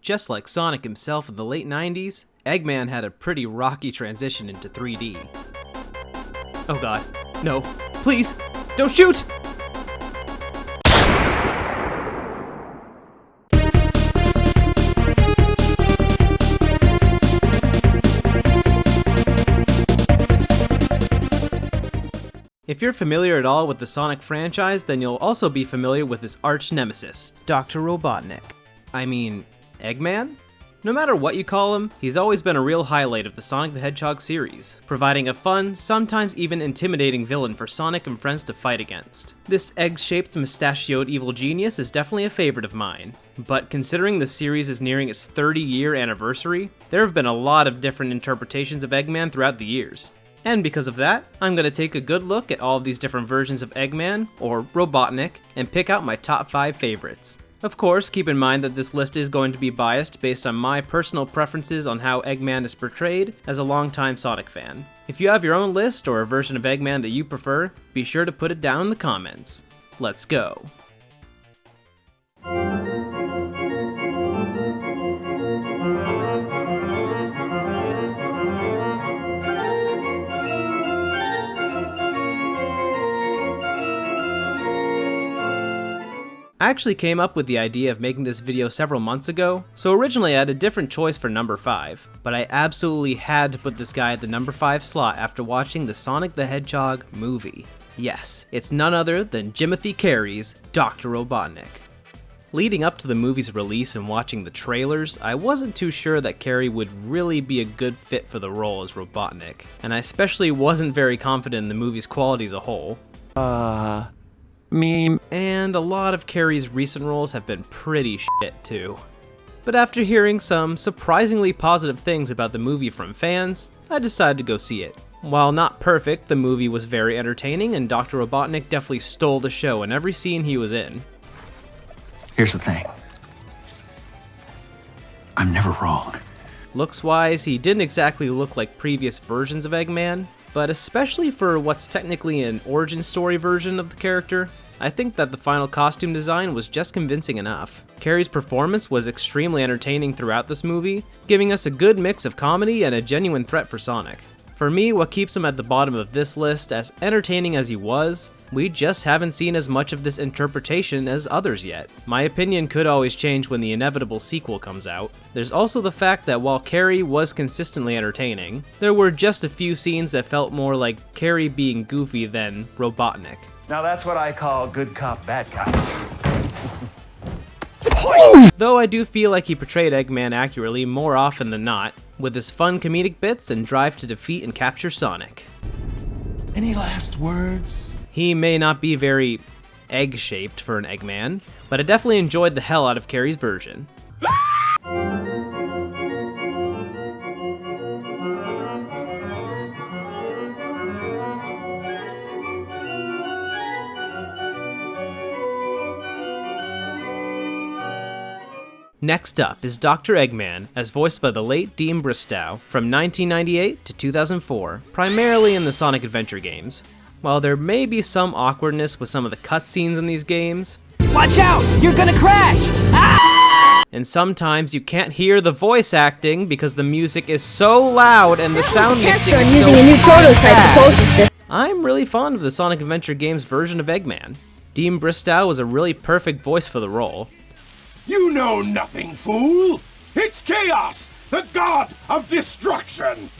Just like Sonic himself in the late 90s, Eggman had a pretty rocky transition into 3D. Oh god, no, please, don't shoot! If you're familiar at all with the Sonic franchise, then you'll also be familiar with his arch nemesis, Dr. Robotnik. I mean, Eggman? No matter what you call him, he's always been a real highlight of the Sonic the Hedgehog series, providing a fun, sometimes even intimidating villain for Sonic and friends to fight against. This egg-shaped, mustachioed evil genius is definitely a favorite of mine, but considering the series is nearing its 30-year anniversary, there have been a lot of different interpretations of Eggman throughout the years. And because of that, I'm going to take a good look at all of these different versions of Eggman, or Robotnik, and pick out my top 5 favorites. Of course, keep in mind that this list is going to be biased based on my personal preferences on how Eggman is portrayed as a longtime Sonic fan. If you have your own list or a version of Eggman that you prefer, be sure to put it down in the comments. Let's go. I actually came up with the idea of making this video several months ago, so originally I had a different choice for number 5, but I absolutely had to put this guy at the number 5 slot after watching the Sonic the Hedgehog movie. Yes, it's none other than Timothy Carey's Dr. Robotnik. Leading up to the movie's release and watching the trailers, I wasn't too sure that Carey would really be a good fit for the role as Robotnik, and I especially wasn't very confident in the movie's quality as a whole. Meme. And a lot of Carey's recent roles have been pretty shit too. But after hearing some surprisingly positive things about the movie from fans, I decided to go see it. While not perfect, the movie was very entertaining and Dr. Robotnik definitely stole the show in every scene he was in. Here's the thing. I'm never wrong. Looks-wise, he didn't exactly look like previous versions of Eggman, but especially for what's technically an origin story version of the character, I think that the final costume design was just convincing enough. Carey's performance was extremely entertaining throughout this movie, giving us a good mix of comedy and a genuine threat for Sonic. For me, what keeps him at the bottom of this list, as entertaining as he was, we just haven't seen as much of this interpretation as others yet. My opinion could always change when the inevitable sequel comes out. There's also the fact that while Carey was consistently entertaining, there were just a few scenes that felt more like Carey being goofy than Robotnik. Now that's what I call good cop, bad cop. Though I do feel like he portrayed Eggman accurately more often than not, with his fun comedic bits and drive to defeat and capture Sonic. Any last words? He may not be very egg-shaped for an Eggman, but I definitely enjoyed the hell out of Carey's version. Next up is Dr. Eggman, as voiced by the late Dean Bristow, from 1998 to 2004, primarily in the Sonic Adventure games. While there may be some awkwardness with some of the cutscenes in these games, watch out! You're gonna crash! Ah! And sometimes you can't hear the voice acting because the music is so loud and the sound mixing is so bad. I'm really fond of the Sonic Adventure games version of Eggman. Dean Bristow was a really perfect voice for the role. You know nothing, fool! It's Chaos, the god of destruction!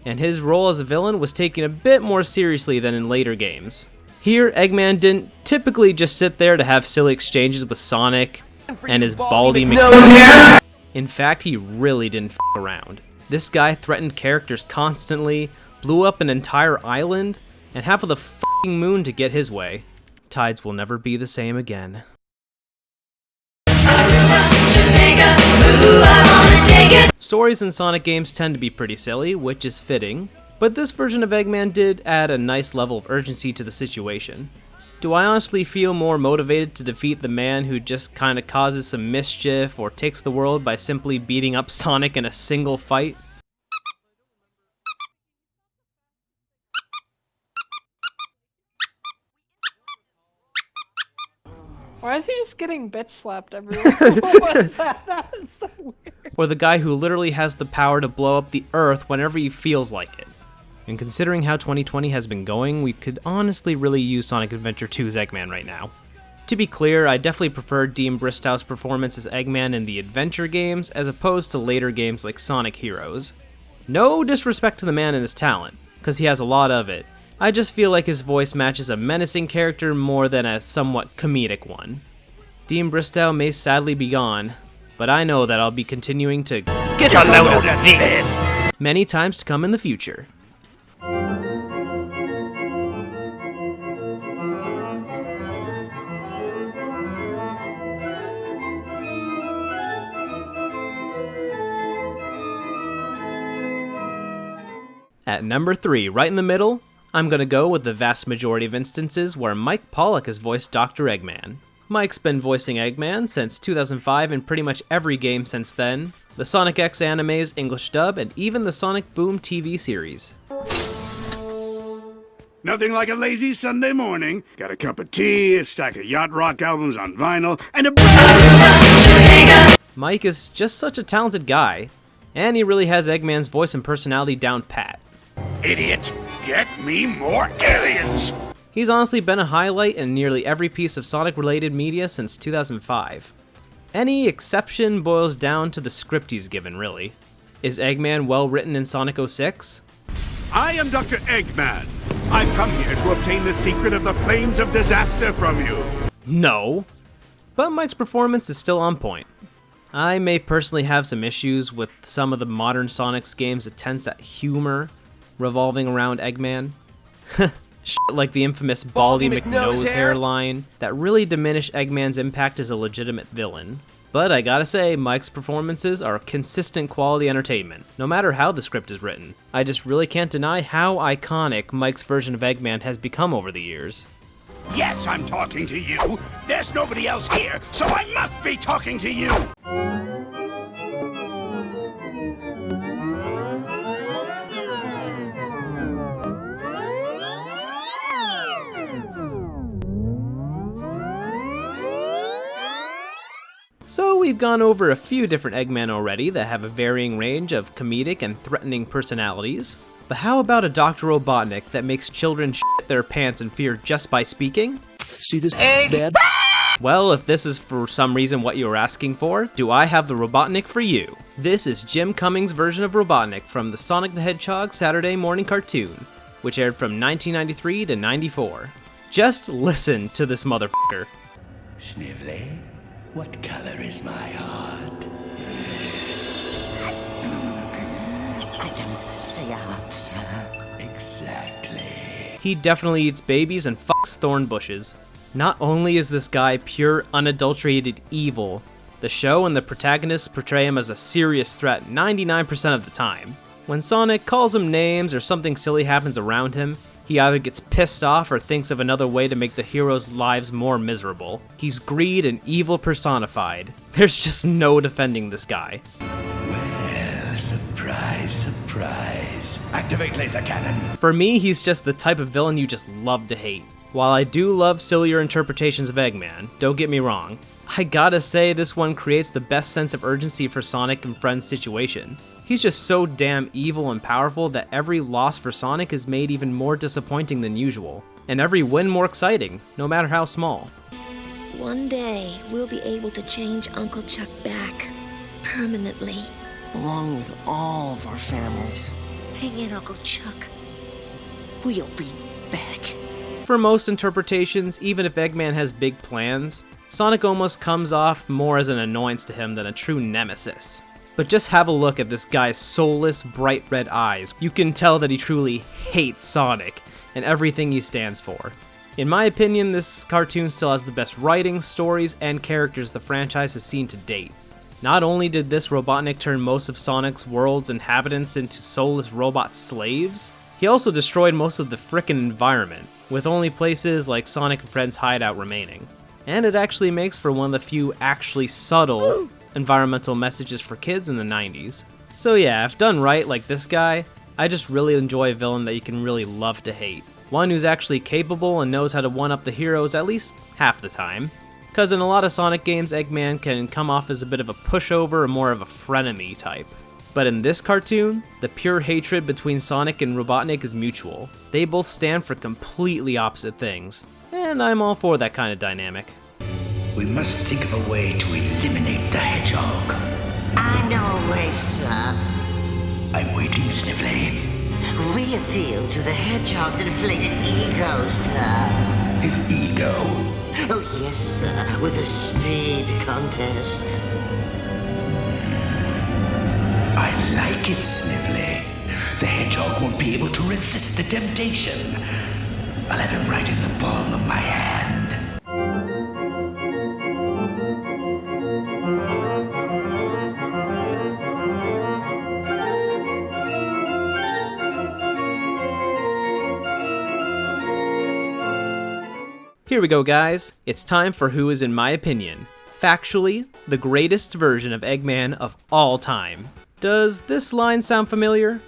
And his role as a villain was taken a bit more seriously than in later games. Here, Eggman didn't typically just sit there to have silly exchanges with Sonic and his baldy McNuggets. In fact, he really didn't f around. This guy threatened characters constantly, blew up an entire island, and half of the f***ing moon to get his way. Tides will never be the same again. Stories in Sonic games tend to be pretty silly, which is fitting, but this version of Eggman did add a nice level of urgency to the situation. Do I honestly feel more motivated to defeat the man who just kinda causes some mischief or takes the world by simply beating up Sonic in a single fight? Why is he just getting bitch slapped everywhere? What was that? That was so weird. Or the guy who literally has the power to blow up the Earth whenever he feels like it. And considering how 2020 has been going, we could honestly really use Sonic Adventure 2's Eggman right now. To be clear, I definitely prefer Dean Bristow's performance as Eggman in the adventure games as opposed to later games like Sonic Heroes. No disrespect to the man and his talent, because he has a lot of it. I just feel like his voice matches a menacing character more than a somewhat comedic one. Dean Bristow may sadly be gone, but I know that I'll be continuing to get a load of this many times to come in the future. At number 3, right in the middle, I'm gonna go with the vast majority of instances where Mike Pollock has voiced Dr. Eggman. Mike's been voicing Eggman since 2005 in pretty much every game since then, the Sonic X animes, English dub, and even the Sonic Boom TV series. Nothing like a lazy Sunday morning. Got a cup of tea, a stack of yacht rock albums on vinyl, and a... Mike is just such a talented guy, and he really has Eggman's voice and personality down pat. Idiot! Get me more aliens! He's honestly been a highlight in nearly every piece of Sonic-related media since 2005. Any exception boils down to the script he's given, really. Is Eggman well written in Sonic 06? I am Dr. Eggman. I've come here to obtain the secret of the flames of disaster from you. No. But Mike's performance is still on point. I may personally have some issues with some of the modern Sonic's games' attempts at humor revolving around Eggman. Shit like the infamous Baldy McNose hairline that really diminish Eggman's impact as a legitimate villain. But I gotta say, Mike's performances are consistent quality entertainment, no matter how the script is written. I just really can't deny how iconic Mike's version of Eggman has become over the years. Yes, I'm talking to you. There's nobody else here, so I must be talking to you. So we've gone over a few different Eggman already that have a varying range of comedic and threatening personalities. But how about a Dr. Robotnik that makes children shit their pants in fear just by speaking? See this dad? Well, if this is for some reason what you were asking for, do I have the Robotnik for you? This is Jim Cummings' version of Robotnik from the Sonic the Hedgehog Saturday morning cartoon, which aired from 1993 to 94. Just listen to this motherfucker. Snively, what color is my heart? I don't say out, sir. Exactly. He definitely eats babies and fucks thorn bushes. Not only is this guy pure, unadulterated evil, the show and the protagonists portray him as a serious threat 99% of the time. When Sonic calls him names or something silly happens around him, he either gets pissed off or thinks of another way to make the heroes' lives more miserable. He's greed and evil personified. There's just no defending this guy. Well, surprise, surprise. Activate laser cannon. For me, he's just the type of villain you just love to hate. While I do love sillier interpretations of Eggman, don't get me wrong, I gotta say this one creates the best sense of urgency for Sonic and Friends' situation. He's just so damn evil and powerful that every loss for Sonic is made even more disappointing than usual, and every win more exciting, no matter how small. One day, we'll be able to change Uncle Chuck back, permanently. Along with all of our families. Hang in, Uncle Chuck. We'll be back. For most interpretations, even if Eggman has big plans, Sonic almost comes off more as an annoyance to him than a true nemesis. But just have a look at this guy's soulless, bright red eyes. You can tell that he truly hates Sonic and everything he stands for. In my opinion, this cartoon still has the best writing, stories, and characters the franchise has seen to date. Not only did this Robotnik turn most of Sonic's world's inhabitants into soulless robot slaves, he also destroyed most of the frickin' environment, with only places like Sonic and Friends' hideout remaining. And it actually makes for one of the few actually subtle environmental messages for kids in the 90s. So yeah, if done right like this guy, I just really enjoy a villain that you can really love to hate. One who's actually capable and knows how to one-up the heroes at least half the time. because in a lot of Sonic games, Eggman can come off as a bit of a pushover or more of a frenemy type. But in this cartoon, the pure hatred between Sonic and Robotnik is mutual. They both stand for completely opposite things, and I'm all for that kind of dynamic. We must think of a way to eliminate the hedgehog. I know a way, sir. I'm waiting, Sniffly. We appeal to the hedgehog's inflated ego, sir. His ego. Oh, yes, sir, with a speed contest. I like it, Sniffly. The hedgehog won't be able to resist the temptation. I'll have him right in the palm of my hand. Here we go, guys. It's time for who is, in my opinion, factually, the greatest version of Eggman of all time. Does this line sound familiar?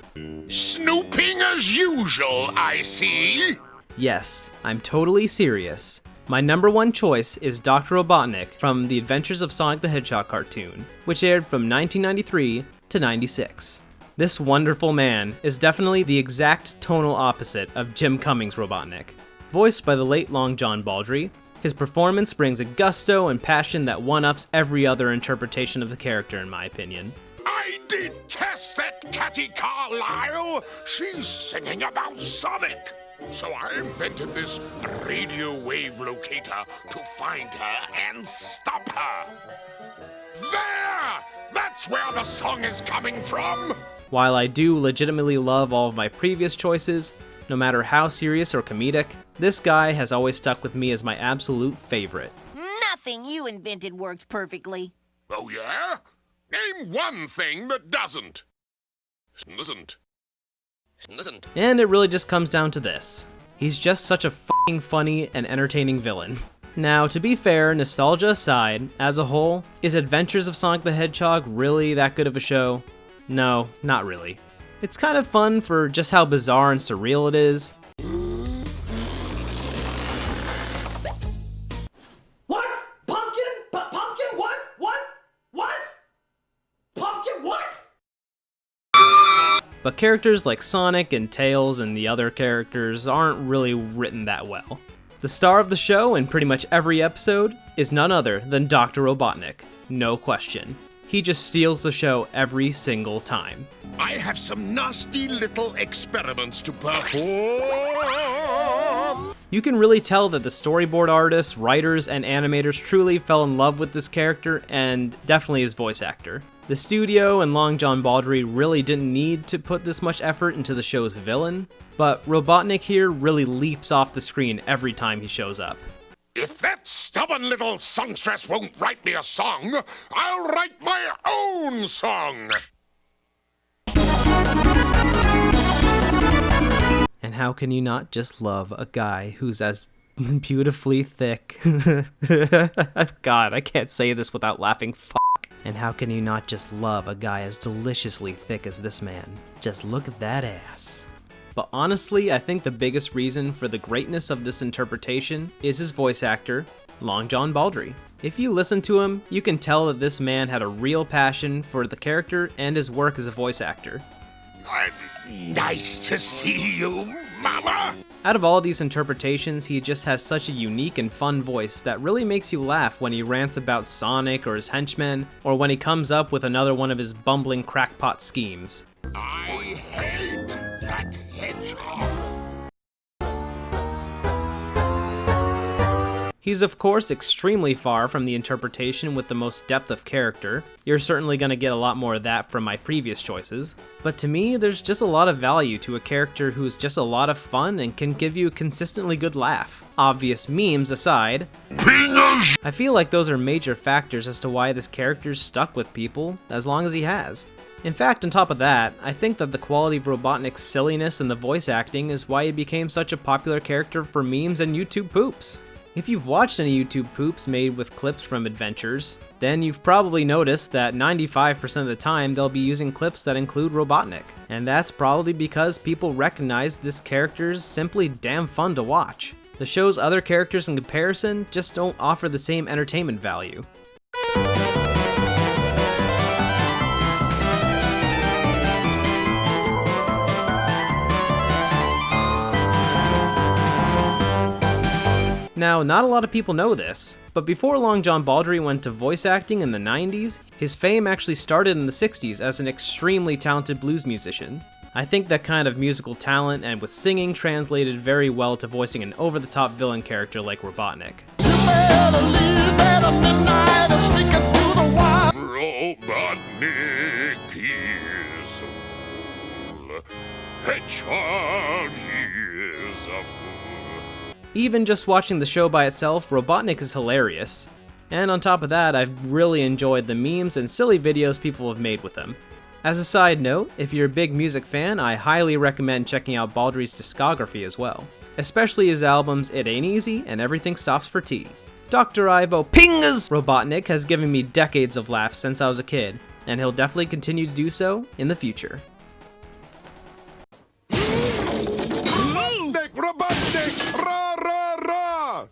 Snooping as usual, I see. Yes, I'm totally serious. My number one choice is Dr. Robotnik from The Adventures of Sonic the Hedgehog cartoon, which aired from 1993 to 96. This wonderful man is definitely the exact tonal opposite of Jim Cummings' Robotnik. Voiced by the late Long John Baldry, his performance brings a gusto and passion that one-ups every other interpretation of the character, in my opinion. I detest that Catty Carlisle. She's singing about Sonic. So I invented this radio wave locator to find her and stop her. There! That's where the song is coming from. While I do legitimately love all of my previous choices, no matter how serious or comedic, this guy has always stuck with me as my absolute favorite. Nothing you invented works perfectly. Oh yeah? Name one thing that doesn't. Isn't. And it really just comes down to this. He's just such a f***ing funny and entertaining villain. Now, to be fair, nostalgia aside, as a whole, is Adventures of Sonic the Hedgehog really that good of a show? No, not really. It's kind of fun for just how bizarre and surreal it is. What? Pumpkin? Pumpkin? What? What? What? Pumpkin? What? But characters like Sonic and Tails and the other characters aren't really written that well. The star of the show in pretty much every episode is none other than Dr. Robotnik, no question. He just steals the show every single time. I have some nasty little experiments to perform. You can really tell that the storyboard artists, writers, and animators truly fell in love with this character and definitely his voice actor. The studio and Long John Baldry really didn't need to put this much effort into the show's villain, but Robotnik here really leaps off the screen every time he shows up. If that stubborn little songstress won't write me a song, I'll write my own song. And how can you not just love a guy who's as beautifully thick? God, I can't say this without laughing. And how can you not just love a guy as deliciously thick as this man? Just look at that ass. But honestly, I think the biggest reason for the greatness of this interpretation is his voice actor, Long John Baldry. If you listen to him, you can tell that this man had a real passion for the character and his work as a voice actor. Nice to see you, Mama. Out of all these interpretations, he just has such a unique and fun voice that really makes you laugh when he rants about Sonic or his henchmen, or when he comes up with another one of his bumbling crackpot schemes. I hate that hedgehog. He's of course extremely far from the interpretation with the most depth of character. You're certainly going to get a lot more of that from my previous choices. But to me, there's just a lot of value to a character who's just a lot of fun and can give you a consistently good laugh. Obvious memes aside, I feel like those are major factors as to why this character's stuck with people as long as he has. In fact, on top of that, I think that the quality of Robotnik's silliness and the voice acting is why he became such a popular character for memes and YouTube poops. If you've watched any YouTube poops made with clips from adventures, then you've probably noticed that 95% of the time they'll be using clips that include Robotnik. And that's probably because people recognize this character's simply damn fun to watch. The show's other characters in comparison just don't offer the same entertainment value. Now, not a lot of people know this, but before Long John Baldry went to voice acting in the 90s, his fame actually started in the 60s as an extremely talented blues musician. I think that kind of musical talent and with singing translated very well to voicing an over-the-top villain character like Robotnik. Robotnik is a fool. Hedgehog is a fool. Even just watching the show by itself, Robotnik is hilarious. And on top of that, I've really enjoyed the memes and silly videos people have made with him. As a side note, if you're a big music fan, I highly recommend checking out Baldry's discography as well. Especially his albums It Ain't Easy and Everything Stops for Tea. Dr. Ivo Pingas Robotnik has given me decades of laughs since I was a kid, and he'll definitely continue to do so in the future. Robotnik! Rah, rah, rah!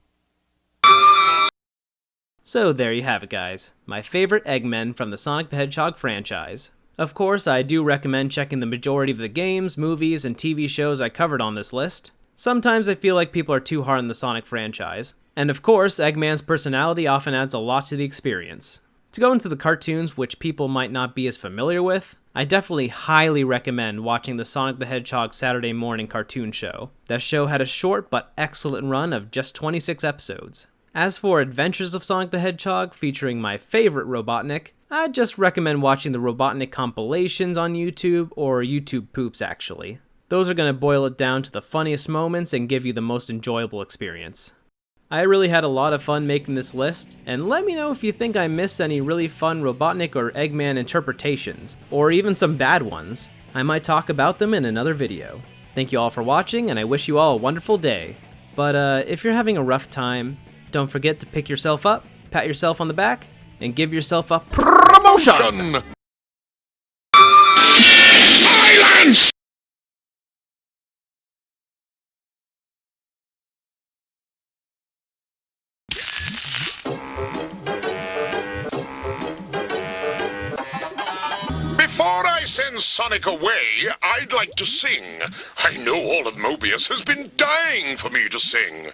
So there you have it, guys. My favorite Eggmen from the Sonic the Hedgehog franchise. Of course, I do recommend checking the majority of the games, movies, and TV shows I covered on this list. Sometimes I feel like people are too hard on the Sonic franchise. And of course, Eggman's personality often adds a lot to the experience. To go into the cartoons, which people might not be as familiar with, I definitely highly recommend watching the Sonic the Hedgehog Saturday morning cartoon show. That show had a short but excellent run of just 26 episodes. As for Adventures of Sonic the Hedgehog featuring my favorite Robotnik, I'd just recommend watching the Robotnik compilations on YouTube, or YouTube Poops actually. Those are going to boil it down to the funniest moments and give you the most enjoyable experience. I really had a lot of fun making this list, and let me know if you think I missed any really fun Robotnik or Eggman interpretations, or even some bad ones. I might talk about them in another video. Thank you all for watching, and I wish you all a wonderful day. But if you're having a rough time, don't forget to pick yourself up, pat yourself on the back, and give yourself a promotion! Silence! Before I send Sonic away, I'd like to sing. I know all of Mobius has been dying for me to sing.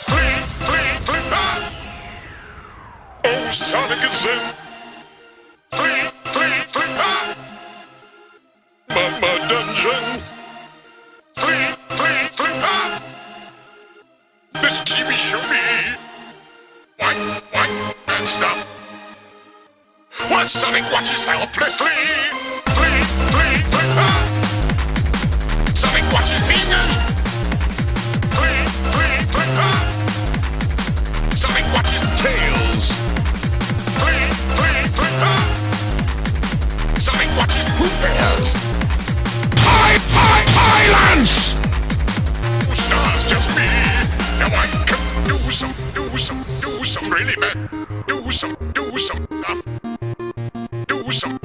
Click, click, click, ah! Oh, Sonic is in. Click, click, click, ah! My dungeon. Click, click, click, ah! This TV show me. What, and stop. While Sonic watches helplessly. Click, click, click, ah! Sonic watches fingers. Click, click, click, ah! Sonic watches tails. Click, click, click, ah! Sonic watches poop bears. Islands! 2 stars, just me. Now I can do some really bad. Do some stuff. Do some.